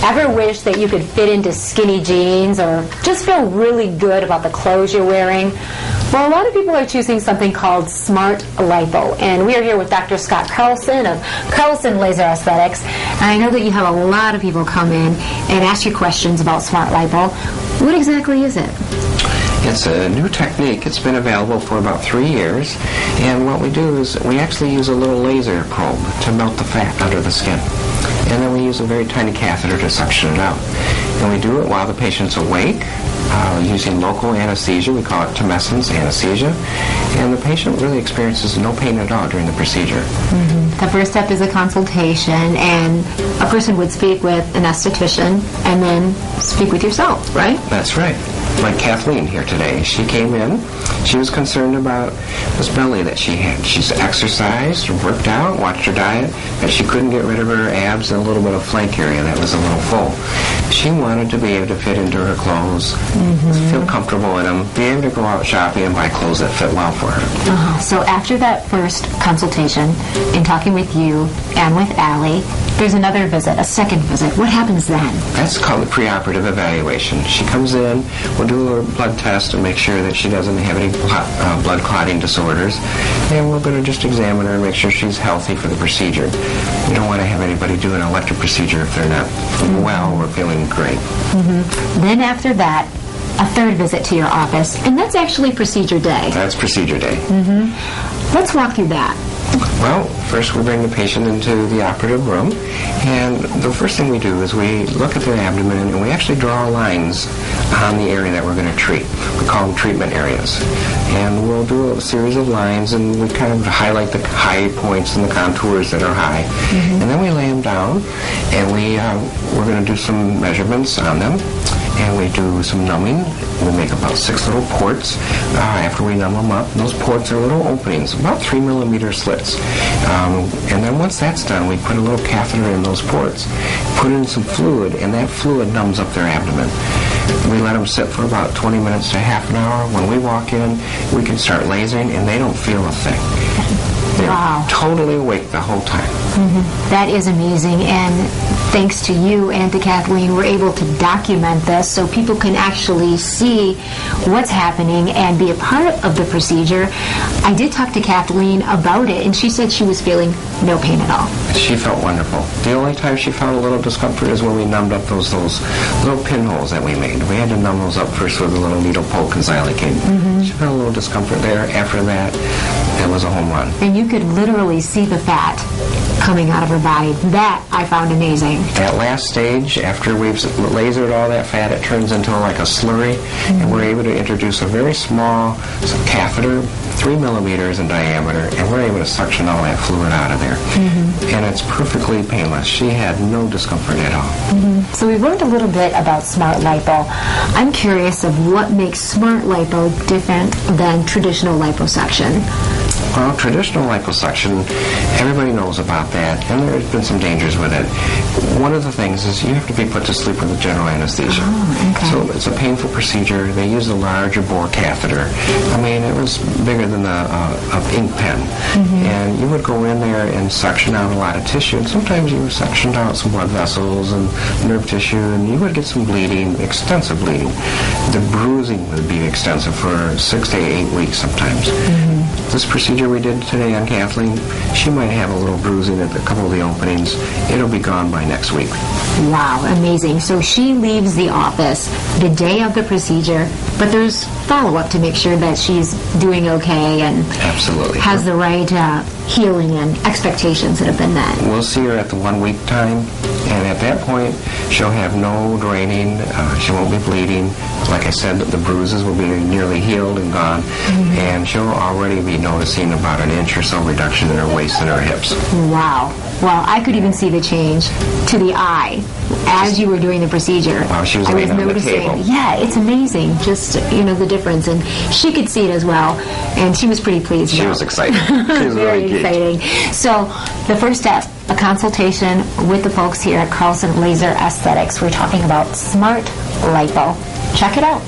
Ever wish that you could fit into skinny jeans or just feel really good about the clothes you're wearing? Well, a lot of people are choosing something called Smartlipo, and we are here with Dr. Scott Carlson of Carlson Laser Aesthetics. And I know that you have a lot of people come in and ask you questions about Smartlipo. What exactly is it? It's a new technique. It's been available for about 3 years, and what we do is we actually use a little laser probe to melt the fat under the skin, and then we use a very tiny catheter to suction it out. And we do it while the patient's awake, using local anesthesia. We call it tumescence anesthesia, and the patient really experiences no pain at all during the procedure. The first step is a consultation, and a person would speak with an esthetician and then speak with yourself, right? That's right. Like Kathleen here today. She came in. She was concerned about this belly that she had. She's exercised, worked out, watched her diet, but she couldn't get rid of her abs and a little bit of flank area that was a little full. She wanted to be able to fit into her clothes, feel comfortable in them, be able to go out shopping and buy clothes that fit well for her. So after that first consultation, in talking with you and with Allie, there's another visit, a second visit. What happens then? That's called the preoperative evaluation. She comes in, we'll do her blood test and make sure that she doesn't have any blood clotting disorders, and we're going to just examine her and make sure she's healthy for the procedure. We don't want to have anybody do an elective procedure if they're not well or feeling great. Then after that, a third visit to your office, and that's actually procedure day. That's procedure day. Let's walk through that. Well, first we bring the patient into the operative room, and the first thing we do is we look at the abdomen and we actually draw lines on the area that we're going to treat. We call them treatment areas. And we'll do a series of lines, and we kind of highlight the high points and the contours that are high. And then we lay them down, and we're going to do some measurements on them. And we do some numbing. We make about 6 little ports after we numb them up. And those ports are little openings, about 3 millimeter slits. And then once that's done, we put a little catheter in those ports, put in some fluid, and that fluid numbs up their abdomen. We let them sit for about 20 minutes to half an hour. When we walk in, we can start lasering, and they don't feel a thing. They're totally awake the whole time. That is amazing, and thanks to you and to Kathleen, we're able to document this so people can actually see what's happening and be a part of the procedure. I did talk to Kathleen about it, and she said she was feeling no pain at all. She felt wonderful. The only time she felt a little discomfort is when we numbed up those little pinholes that we made. We had to numb those up first with a little needle poke and xylocaine. She felt a little discomfort there. After that, it was a home run. And you could literally see the fat coming out of her body. That I found amazing. That last stage, after we've lasered all that fat, it turns into like a slurry, and we're able to introduce a very small catheter, 3 millimeters in diameter, and we're able to suction all that fluid out of there. And it's perfectly painless. She had no discomfort at all. So we've learned a little bit about Smartlipo. I'm curious of what makes Smartlipo different than traditional liposuction. Well, traditional liposuction, everybody knows about that, and there's been some dangers with it. One of the things is you have to be put to sleep with a general anesthesia. So it's a painful procedure. They use a larger bore catheter. I mean, it was bigger than an ink pen. And you would go in there and suction out a lot of tissue, and sometimes you suctioned out some blood vessels and nerve tissue, and you would get some bleeding, extensive bleeding. The bruising would be extensive for 6 to 8 weeks sometimes. This procedure we did today on Kathleen, she might have a little bruising at a couple of the openings. It'll be gone by next week. Wow, amazing. So she leaves the office the day of the procedure, but there's follow-up to make sure that she's doing okay and absolutely has the right healing and expectations that have been met. We'll see her at the 1 week time, and at that point she'll have no draining, she won't be bleeding. Like I said, the bruises will be nearly healed and gone, and she'll already be noticing about an inch or so reduction in her waist and her hips. Wow. Well, I could even see the change to the eye as you were doing the procedure. Wow, she was laying on the table. Yeah, it's amazing, just, the difference. And she could see it as well, and she was pretty pleased. She was excited. She was very exciting. So the first step, a consultation with the folks here at Carlson Laser Aesthetics. We're talking about Smartlipo. Check it out.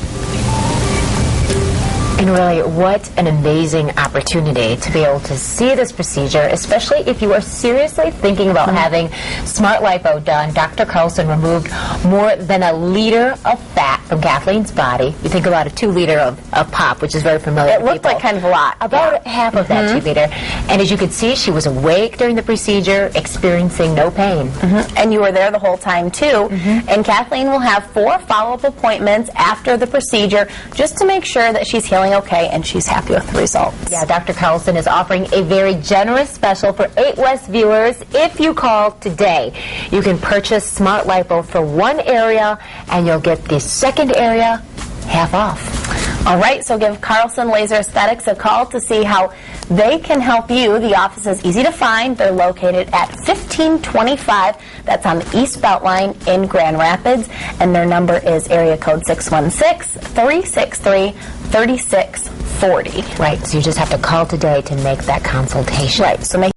And And really, what an amazing opportunity to be able to see this procedure, especially if you are seriously thinking about having smart lipo done. Dr. Carlson removed more than 1 liter of fat from Kathleen's body. You think about a 2 liter of pop, which is very familiar It to looked people. like kind of a lot. About half of that 2 liter. And as you could see, she was awake during the procedure, experiencing no pain. And you were there the whole time too. And Kathleen will have 4 follow-up appointments after the procedure just to make sure that she's healing okay and she's happy with the results. Yeah, Dr. Carlson is offering a very generous special for 8 West viewers. If you call today, you can purchase Smart Lipo for 1 area and you'll get the second area half off. All right, so give Carlson Laser Aesthetics a call to see how they can help you. The office is easy to find. They're located at 1525. That's on the East Beltline in Grand Rapids. And their number is area code 616-363-3640. Right, so you just have to call today to make that consultation. Right, so make